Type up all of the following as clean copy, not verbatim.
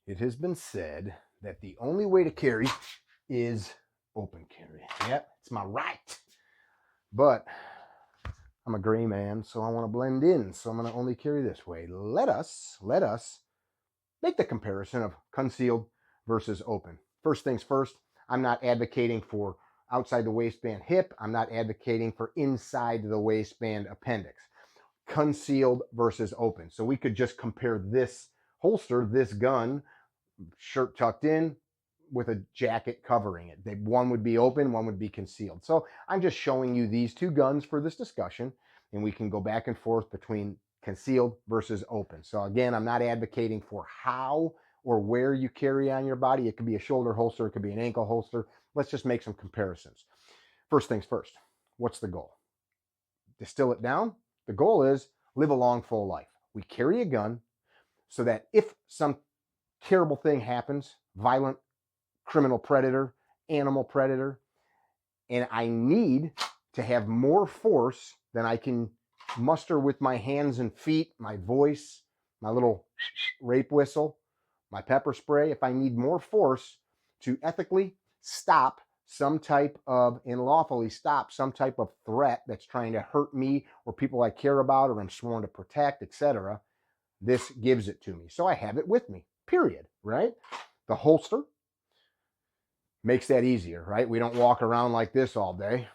It has been said that the only way to carry is open carry. Yep, it's my right. But I'm a gray man, so I want to blend in. So I'm going to only carry this way. Let us make the comparison of concealed versus open. First things first, I'm not advocating for outside the waistband hip. I'm not advocating for inside the waistband appendix. Concealed versus open. So we could just compare this holster, this gun, shirt tucked in with a jacket covering it. One would be open, one would be concealed. So I'm just showing you these two guns for this discussion, and we can go back and forth between concealed versus open. So again, I'm not advocating for how or where you carry on your body. It could be a shoulder holster, it could be an ankle holster. Let's just make some comparisons. First things first, what's the goal? Distill it down. The goal is live a long, full life. We carry a gun so that if some terrible thing happens, violent criminal predator, animal predator, and I need to have more force than I can muster with my hands and feet, my voice, my little rape whistle, my pepper spray, if I need more force to ethically stop some type of, and lawfully stop some type of threat that's trying to hurt me or people I care about or I'm sworn to protect, etc., this gives it to me. So I have it with me, period, right? The holster makes that easier, right? We don't walk around like this all day.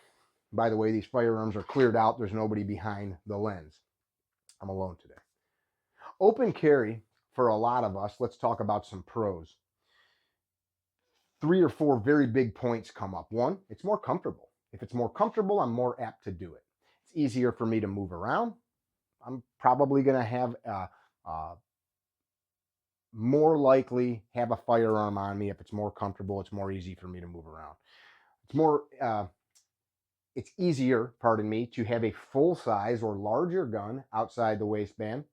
By the way, these firearms are cleared out. There's nobody behind the lens. I'm alone today. Open carry, for a lot of us, let's talk about some pros. 3 or 4 very big points come up. One, it's more comfortable. If it's more comfortable, I'm more apt to do it. It's easier for me to move around. I'm probably going to have more likely have a firearm on me. If it's more comfortable, it's more easy for me to move around. It's easier, pardon me, to have a full-size or larger gun outside the waistband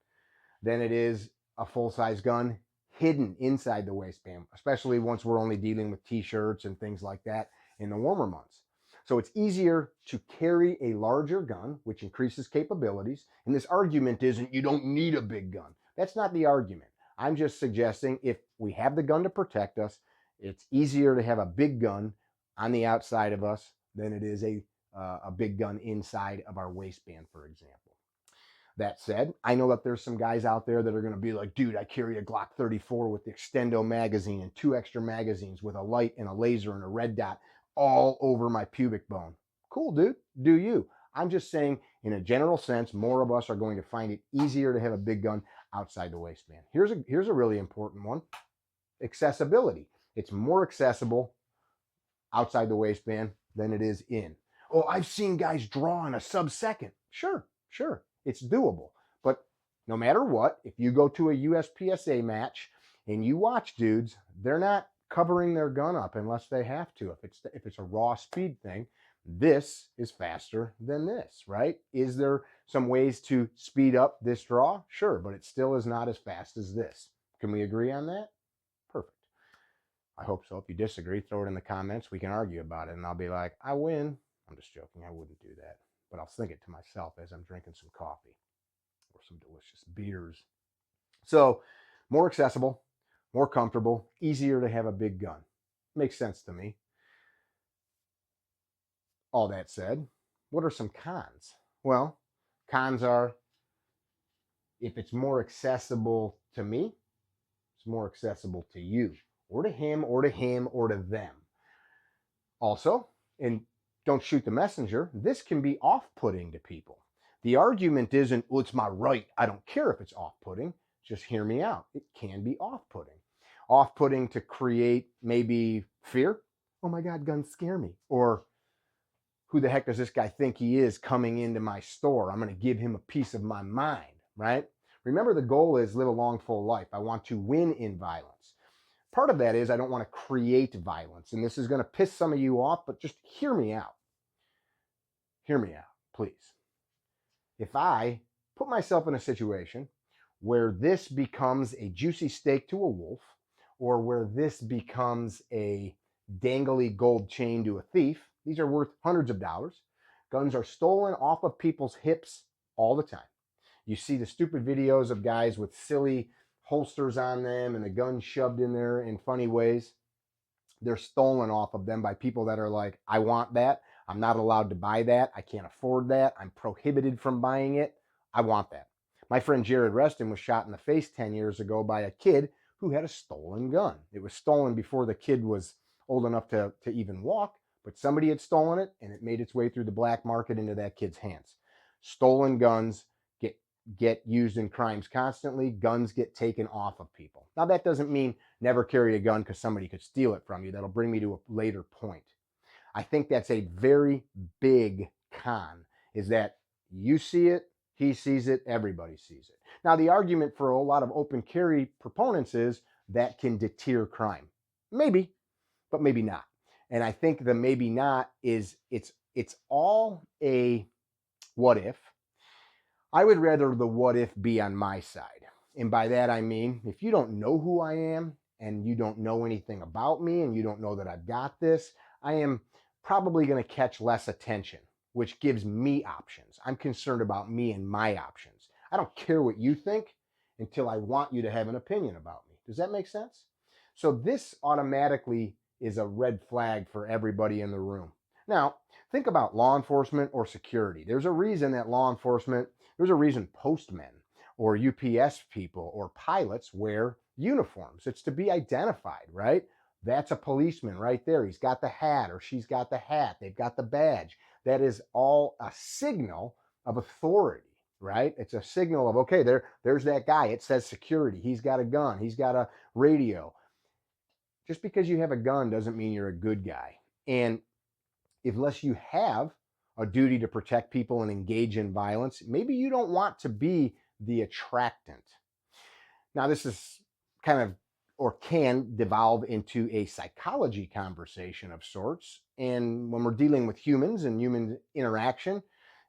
than it is a full-size gun hidden inside the waistband, especially once we're only dealing with t-shirts and things like that in the warmer months. So it's easier to carry a larger gun, which increases capabilities. And this argument isn't you don't need a big gun. That's not the argument. I'm just suggesting if we have the gun to protect us, it's easier to have a big gun on the outside of us than it is a big gun inside of our waistband, for example. That said, I know that there's some guys out there that are going to be like, dude, I carry a Glock 34 with the extendo magazine and 2 extra magazines with a light and a laser and a red dot all over my pubic bone. Cool, dude. Do you? I'm just saying, in a general sense, more of us are going to find it easier to have a big gun outside the waistband. Here's a really important one. Accessibility. It's more accessible outside the waistband than it is in. Oh, I've seen guys draw in a sub-second. Sure. It's doable. But no matter what, if you go to a USPSA match and you watch dudes, they're not covering their gun up unless they have to. If it's a raw speed thing, this is faster than this, right? Is there some ways to speed up this draw? Sure, but it still is not as fast as this. Can we agree on that? Perfect. I hope so. If you disagree, throw it in the comments. We can argue about it, and I'll be like, I win. I'm just joking. I wouldn't do that. But I'll think it to myself as I'm drinking some coffee or some delicious beers. So, more accessible, more comfortable, easier to have a big gun. Makes sense to me. All that said, what are some cons? Well, cons are if it's more accessible to me, it's more accessible to you, or to him, or to him, or to them. Also, and don't shoot the messenger, this can be off-putting to people. The argument isn't, well, it's my right. I don't care if it's off-putting. Just hear me out. It can be off-putting. Off-putting to create maybe fear. Oh my God, guns scare me. Or who the heck does this guy think he is coming into my store? I'm going to give him a piece of my mind, right? Remember, the goal is live a long, full life. I want to win in violence. Part of that is I don't want to create violence. And this is going to piss some of you off, but just hear me out. Hear me out, please. If I put myself in a situation where this becomes a juicy steak to a wolf, or where this becomes a dangly gold chain to a thief, these are worth hundreds of dollars. Guns are stolen off of people's hips all the time. You see the stupid videos of guys with silly holsters on them and the gun shoved in there in funny ways. They're stolen off of them by people that are like, I want that. I'm not allowed to buy that. I can't afford that. I'm prohibited from buying it. I want that. My friend Jared Reston was shot in the face 10 years ago by a kid who had a stolen gun. It was stolen before the kid was old enough to even walk, but somebody had stolen it and it made its way through the black market into that kid's hands. Stolen guns get used in crimes constantly. Guns get taken off of people. Now, that doesn't mean never carry a gun because somebody could steal it from you. That'll bring me to a later point. I think that's a very big con, is that you see it, he sees it, everybody sees it. Now, the argument for a lot of open carry proponents is that can deter crime. Maybe, but maybe not. And I think the maybe not is it's all a what if. I would rather the what if be on my side. And by that I mean, if you don't know who I am and you don't know anything about me and you don't know that I've got this, I am probably going to catch less attention, which gives me options. I'm concerned about me and my options. I don't care what you think until I want you to have an opinion about me. Does that make sense? So this automatically is a red flag for everybody in the room. Now, think about law enforcement or security. There's a reason postmen or UPS people or pilots wear uniforms. It's to be identified, right? That's a policeman right there. He's got the hat or she's got the hat. They've got the badge. That is all a signal of authority, right? It's a signal of, okay, there's that guy. It says security. He's got a gun. He's got a radio. Just because you have a gun doesn't mean you're a good guy. And unless you have a duty to protect people and engage in violence, maybe you don't want to be the attractant. Now, this is kind of, or can devolve into a psychology conversation of sorts. And when we're dealing with humans and human interaction,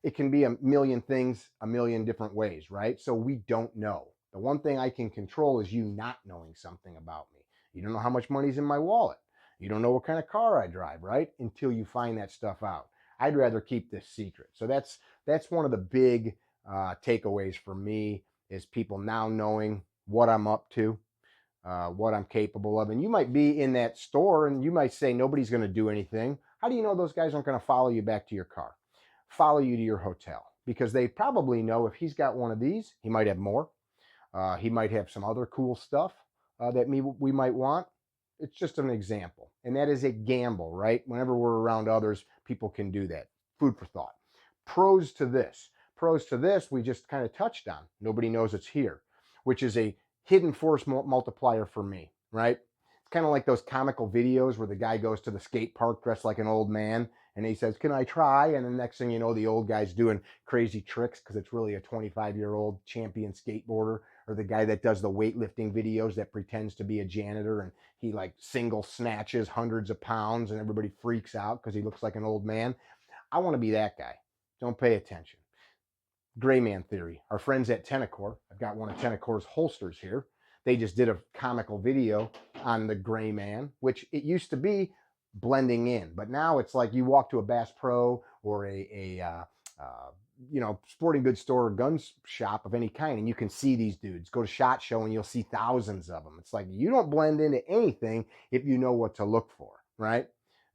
it can be a million things, a million different ways, right? So we don't know. The one thing I can control is you not knowing something about me. You don't know how much money's in my wallet. You don't know what kind of car I drive, right? Until you find that stuff out. I'd rather keep this secret. So that's one of the big takeaways for me, is people now knowing what I'm up to, what I'm capable of. And you might be in that store and you might say nobody's going to do anything. How do you know those guys aren't going to follow you back to your car, follow you to your hotel? Because they probably know if he's got one of these, he might have more. He might have some other cool stuff that we might want. It's just an example. And that is a gamble, right? Whenever we're around others, people can do that. Food for thought. Pros to this. Pros to this, we just kind of touched on. Nobody knows it's here, which is a hidden force multiplier for me, right? It's kind of like those comical videos where the guy goes to the skate park dressed like an old man and he says, can I try? And the next thing you know, the old guy's doing crazy tricks because it's really a 25-year-old champion skateboarder, or the guy that does the weightlifting videos that pretends to be a janitor and he like single snatches hundreds of pounds and everybody freaks out because he looks like an old man. I want to be that guy. Don't pay attention. Gray man theory. Our friends at Tenacor, I've got one of Tenacor's holsters here. They just did a comical video on the gray man, which it used to be blending in, but now it's like you walk to a Bass Pro or a sporting goods store or gun shop of any kind, and you can see these dudes. Go to SHOT Show and you'll see thousands of them. It's like you don't blend into anything if you know what to look for, right?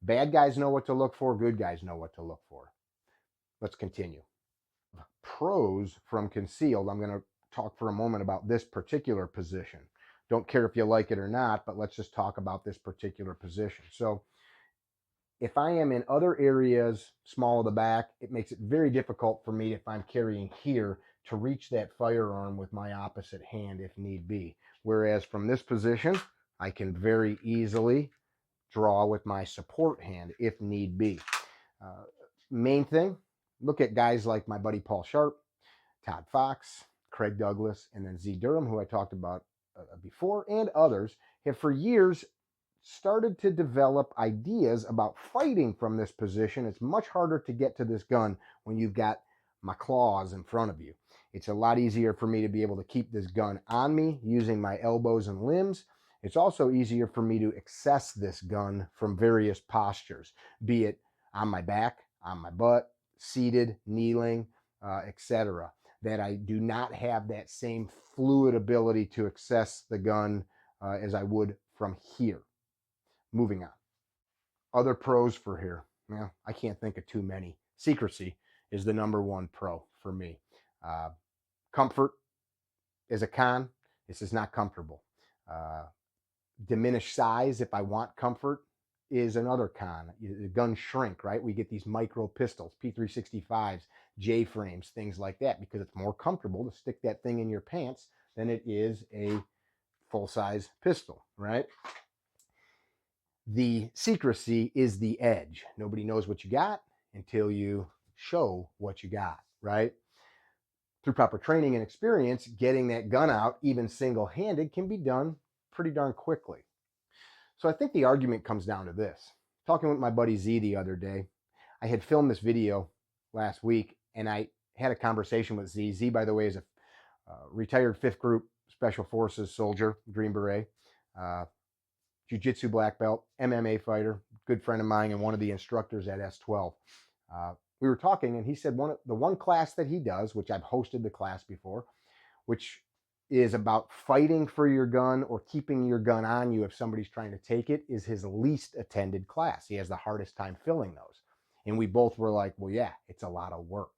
Bad guys know what to look for. Good guys know what to look for. Let's continue. Pros from concealed. I'm going to talk for a moment about this particular position. Don't care if you like it or not, but let's just talk about this particular position. So if I am in other areas, small of the back, it makes it very difficult for me, if I'm carrying here, to reach that firearm with my opposite hand if need be. Whereas from this position, I can very easily draw with my support hand if need be. Main thing, look at guys like my buddy Paul Sharp, Todd Fox, Craig Douglas, and then Z Durham, who I talked about before, and others have for years started to develop ideas about fighting from this position. It's much harder to get to this gun when you've got my claws in front of you. It's a lot easier for me to be able to keep this gun on me using my elbows and limbs. It's also easier for me to access this gun from various postures, be it on my back, on my butt, seated, kneeling, etc. that I do not have that same fluid ability to access the gun as I would from here. Moving on. Other pros for here. Well, I can't think of too many. Secrecy is the number one pro for me. Comfort is a con. This is not comfortable. Diminished size, if I want comfort, is another con. The guns shrink, right? We get these micro pistols, P365s, J-frames, things like that, because it's more comfortable to stick that thing in your pants than it is a full-size pistol, right? The secrecy is the edge. Nobody knows what you got until you show what you got, right? Through proper training and experience, getting that gun out, even single-handed, can be done pretty darn quickly. So I think the argument comes down to this. Talking with my buddy Z the other day, I had filmed this video last week, and I had a conversation with Z. Z, by the way, is a retired 5th Group Special Forces soldier, Green Beret, Jiu-Jitsu black belt, MMA fighter, good friend of mine, and one of the instructors at S12. We were talking, and he said the one class that he does, which I've hosted the class before, which is about fighting for your gun or keeping your gun on you if somebody's trying to take it, is his least attended class. He has the hardest time filling those. And we both were like, well, yeah, it's a lot of work.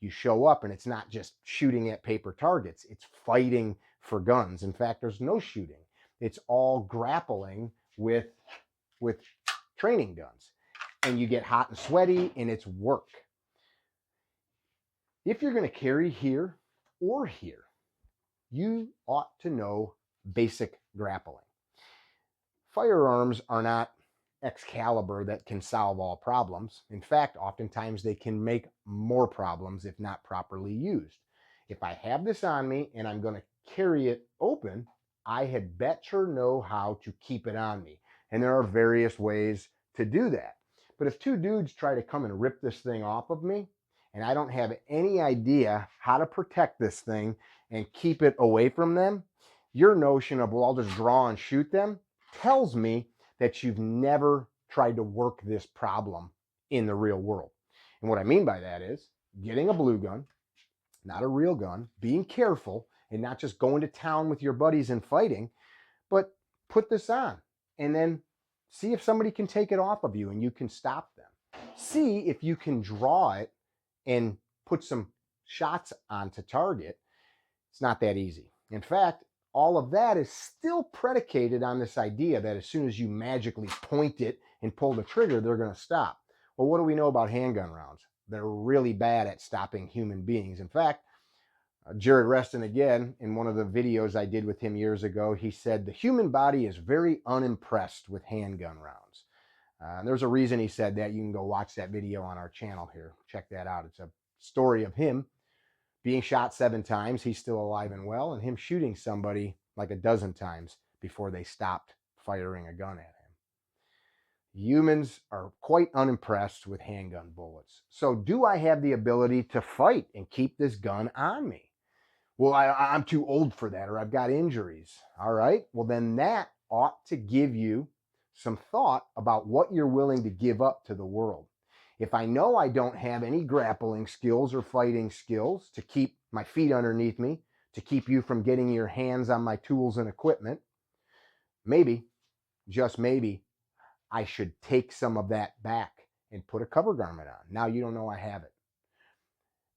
You show up and it's not just shooting at paper targets. It's fighting for guns. In fact, there's no shooting. It's all grappling with training guns. And you get hot and sweaty, and it's work. If you're going to carry here or here, you ought to know basic grappling. Firearms are not Excalibur that can solve all problems. In fact, oftentimes they can make more problems if not properly used. If I have this on me and I'm going to carry it open, I had better know how to keep it on me. And there are various ways to do that. But if two dudes try to come and rip this thing off of me, and I don't have any idea how to protect this thing and keep it away from them, your notion of, well, I'll just draw and shoot them tells me that you've never tried to work this problem in the real world. And what I mean by that is getting a blue gun, not a real gun, being careful, and not just going to town with your buddies and fighting, but put this on and then see if somebody can take it off of you and you can stop them. See if you can draw it and put some shots onto target. It's not that easy. In fact, all of that is still predicated on this idea that as soon as you magically point it and pull the trigger, they're going to stop. Well, what do we know about handgun rounds? They're really bad at stopping human beings. In fact, Jared Reston, again, in one of the videos I did with him years ago, he said the human body is very unimpressed with handgun rounds. And there's a reason he said that. You can go watch that video on our channel here. Check that out. It's a story of him being shot 7 times. He's still alive and well, and him shooting somebody like a dozen times before they stopped firing a gun at him. Humans are quite unimpressed with handgun bullets. So do I have the ability to fight and keep this gun on me? Well, I'm too old for that, or I've got injuries. All right, well then that ought to give you some thought about what you're willing to give up to the world. If I know I don't have any grappling skills or fighting skills to keep my feet underneath me, to keep you from getting your hands on my tools and equipment, maybe, just maybe, I should take some of that back and put a cover garment on. Now you don't know I have it.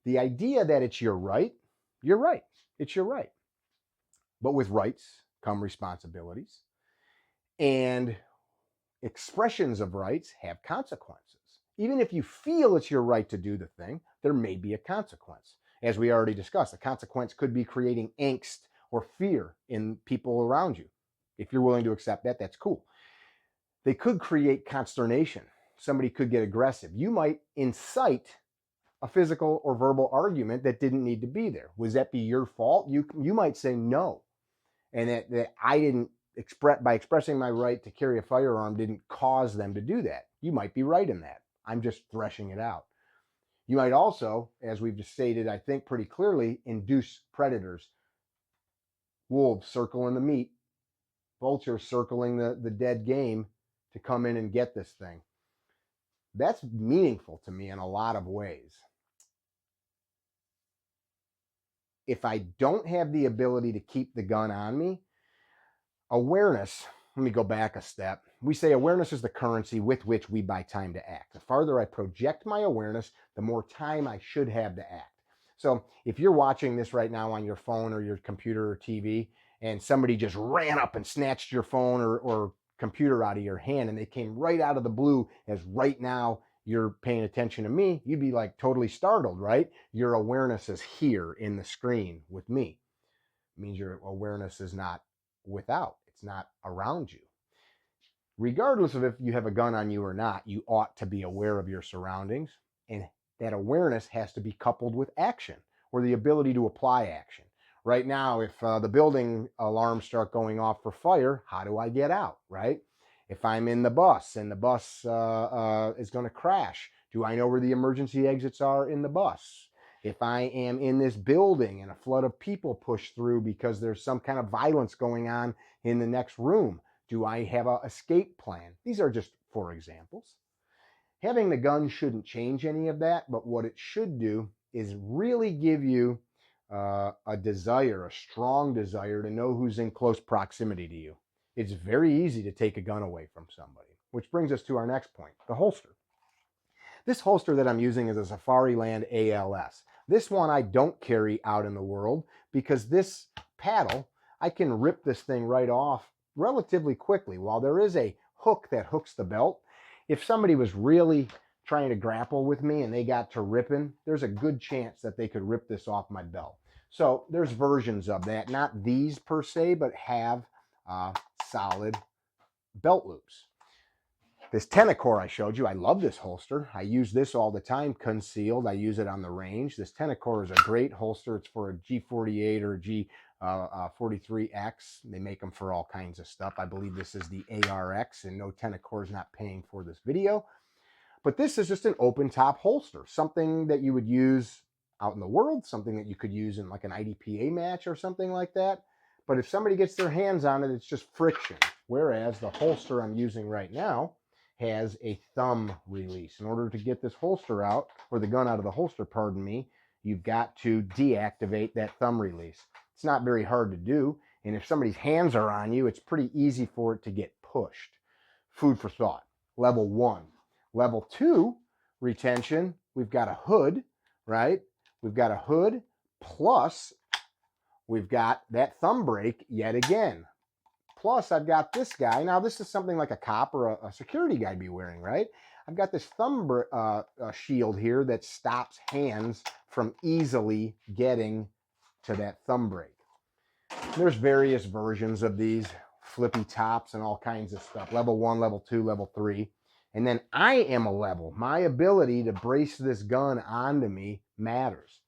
The idea that it's your right, you're right. It's your right. But with rights come responsibilities. And expressions of rights have consequences. Even if you feel it's your right to do the thing, there may be a consequence. As we already discussed, the consequence could be creating angst or fear in people around you. If you're willing to accept that, that's cool. They could create consternation. Somebody could get aggressive. You might incite a physical or verbal argument that didn't need to be there. Was that be your fault? You might say no. And that I didn't by expressing my right to carry a firearm didn't cause them to do that. You might be right in that. I'm just threshing it out. You might also, as we've just stated, I think pretty clearly, induce predators. Wolves circling the meat, vultures circling the dead game to come in and get this thing. That's meaningful to me in a lot of ways. if I don't have the ability to keep the gun on me, awareness, let me go back a step. We say awareness is the currency with which we buy time to act. The farther I project my awareness, the more time I should have to act. So if you're watching this right now on your phone or your computer or TV, and somebody just ran up and snatched your phone or computer out of your hand, and they came right out of the blue as right now you're paying attention to me, you'd be like totally startled, right? Your awareness is here in the screen with me. It means your awareness is not without, it's not around you. Regardless of if you have a gun on you or not, you ought to be aware of your surroundings, and that awareness has to be coupled with action or the ability to apply action. Right now, if the building alarms start going off for fire, how do I get out, right? If I'm in the bus and the bus is going to crash, do I know where the emergency exits are in the bus? If I am in this building and a flood of people push through because there's some kind of violence going on in the next room, do I have an escape plan? These are just for examples. Having the gun shouldn't change any of that, but what it should do is really give you a desire, a strong desire to know who's in close proximity to you. It's very easy to take a gun away from somebody, which brings us to our next point, the holster. This holster that I'm using is a Safariland ALS. This one I don't carry out in the world because this paddle, I can rip this thing right off relatively quickly. While there is a hook that hooks the belt, if somebody was really trying to grapple with me and they got to ripping, there's a good chance that they could rip this off my belt. So there's versions of that, not these per se, but have solid belt loops. This Tenacore I showed you, I love this holster. I use this all the time, concealed. I use it on the range. This Tenacore is a great holster. It's for a G48 or a G43X. They make them for all kinds of stuff. I believe this is the ARX, and no, Tenacore is not paying for this video. But this is just an open top holster, something that you would use out in the world, something that you could use in like an IDPA match or something like that. But if somebody gets their hands on it, it's just friction. Whereas the holster I'm using right now has a thumb release. In order to get this holster out, or the gun out of the holster, pardon me, you've got to deactivate that thumb release. It's not very hard to do, and if somebody's hands are on you, it's pretty easy for it to get pushed. Food for thought. Level 1. Level 2, retention, we've got a hood, right? We've got a hood, plus we've got that thumb brake yet again. Plus, I've got this guy. Now, this is something like a cop or a security guy be wearing, right? I've got this thumb shield here that stops hands from easily getting to that thumb brake. There's various versions of these, flippy tops and all kinds of stuff. Level 1, level 2, level 3. And then I am a level. My ability to brace this gun onto me matters.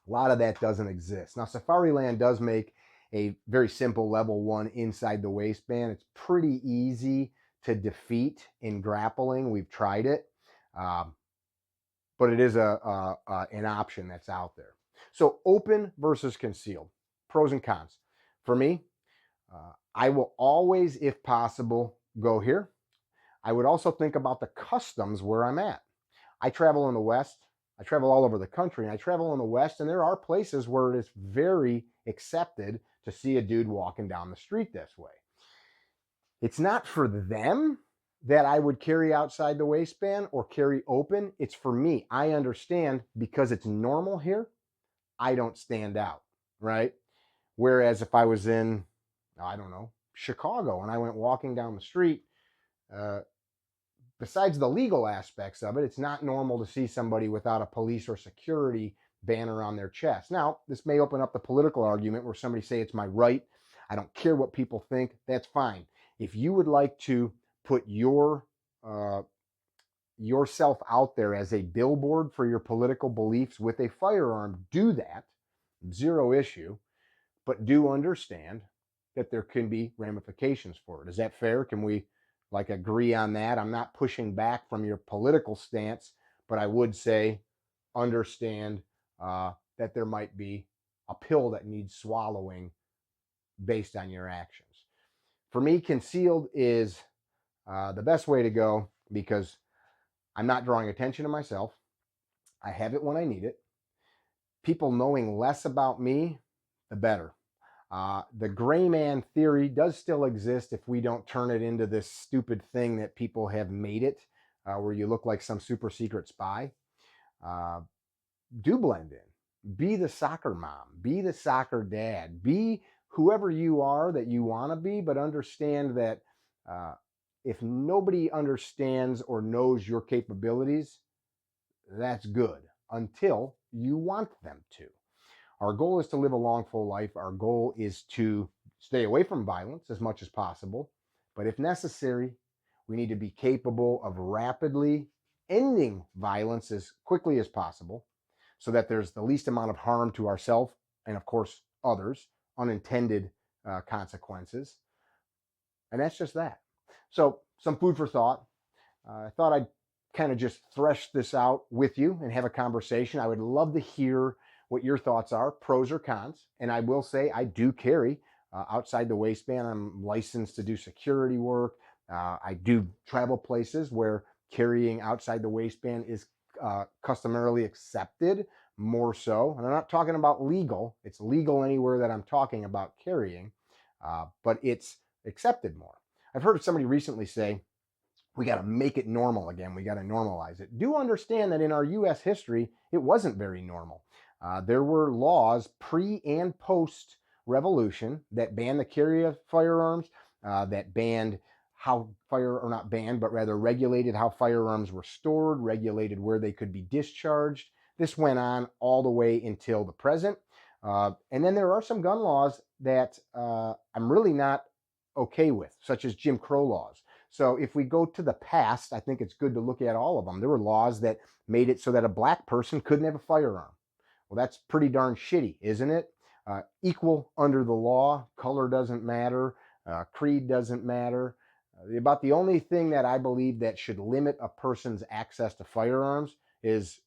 A lot of that doesn't exist. Now, Safariland does make a very simple level 1 inside the waistband. It's pretty easy to defeat in grappling. We've tried it, but it is an option that's out there. So open versus concealed, pros and cons. For me, I will always, if possible, go here. I would also think about the customs where I'm at. I travel in the West. I travel all over the country, and I travel in the West, and there are places where it is very accepted to see a dude walking down the street this way. It's not for them that I would carry outside the waistband or carry open. It's for me. I understand because it's normal here, I don't stand out, right? Whereas if I was in, I don't know, Chicago, and I went walking down the street, besides the legal aspects of it, it's not normal to see somebody without a police or security banner on their chest. Now, this may open up the political argument where somebody say it's my right. I don't care what people think. That's fine. If you would like to put yourself out there as a billboard for your political beliefs with a firearm, do that. Zero issue. But do understand that there can be ramifications for it. Is that fair? Can we agree on that? I'm not pushing back from your political stance, but I would say understand that there might be a pill that needs swallowing based on your actions. For me, concealed is the best way to go because I'm not drawing attention to myself. I have it when I need it. people knowing less about me, the better. The gray man theory does still exist if we don't turn it into this stupid thing that people have made it, where you look like some super secret spy. Do blend in. Be the soccer mom. Be the soccer dad. Be whoever you are that you want to be, but understand that if nobody understands or knows your capabilities, that's good until you want them to. Our goal is to live a long, full life. Our goal is to stay away from violence as much as possible. But if necessary, we need to be capable of rapidly ending violence as quickly as possible so that there's the least amount of harm to ourselves and, of course, others, unintended consequences. And that's just that. So some food for thought. I thought I'd kind of just thresh this out with you and have a conversation. I would love to hear what your thoughts are, pros or cons. And I will say I do carry outside the waistband. I'm licensed to do security work. I do travel places where carrying outside the waistband is customarily accepted, more so. And I'm not talking about legal. It's legal anywhere that I'm talking about carrying, but it's accepted more. I've heard somebody recently say, we got to make it normal again. We got to normalize it. Do understand that in our U.S. history, it wasn't very normal. There were laws pre and post revolution that banned the carry of firearms, that banned how or not banned, but rather regulated how firearms were stored, regulated where they could be discharged. This went on all the way until the present. And then there are some gun laws that I'm really not okay with, such as Jim Crow laws. So if we go to the past, I think it's good to look at all of them. There were laws that made it so that a black person couldn't have a firearm. Well, that's pretty darn shitty, isn't it? Equal under the law, color doesn't matter, creed doesn't matter. About the only thing that I believe that should limit a person's access to firearms is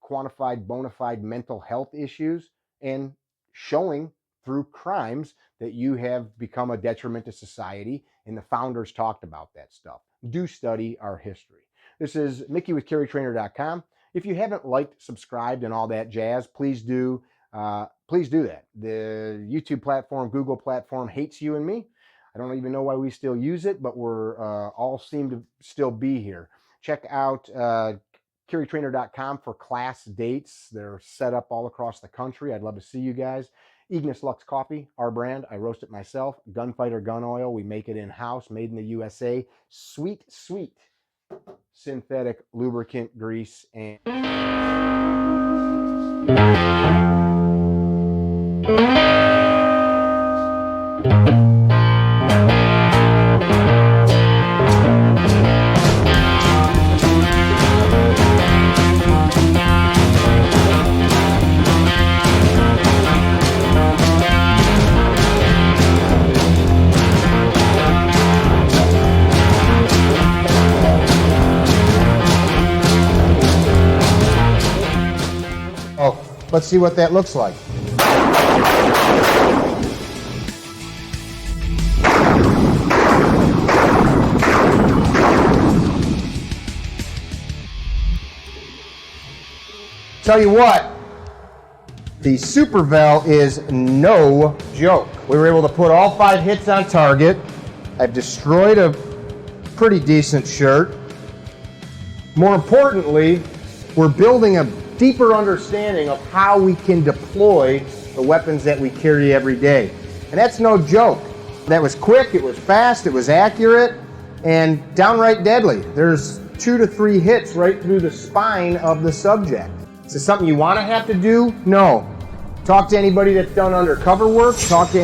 quantified, bona fide mental health issues and showing through crimes that you have become a detriment to society, and the founders talked about that stuff. Do study our history. This is Mickey with CarryTrainer.com. If you haven't liked, subscribed, and all that jazz, please do that. The YouTube platform, Google platform hates you and me. I don't even know why we still use it, but we're all seem to still be here. Check out CarryTrainer.com for class dates. They're set up all across the country. I'd love to see you guys. Ignis Lux Coffee, our brand. I roast it myself. Gunfighter Gun Oil. We make it in-house, made in the USA. Sweet, sweet synthetic lubricant grease. And let's see what that looks like. Tell you what, the Super Vel is no joke. We were able to put all 5 hits on target. I've destroyed a pretty decent shirt. More importantly, we're building a deeper understanding of how we can deploy the weapons that we carry every day. And that's no joke. That was quick, it was fast, it was accurate, and downright deadly. There's 2 to 3 hits right through the spine of the subject. Is this something you want to have to do? No. Talk to anybody that's done undercover work. Talk to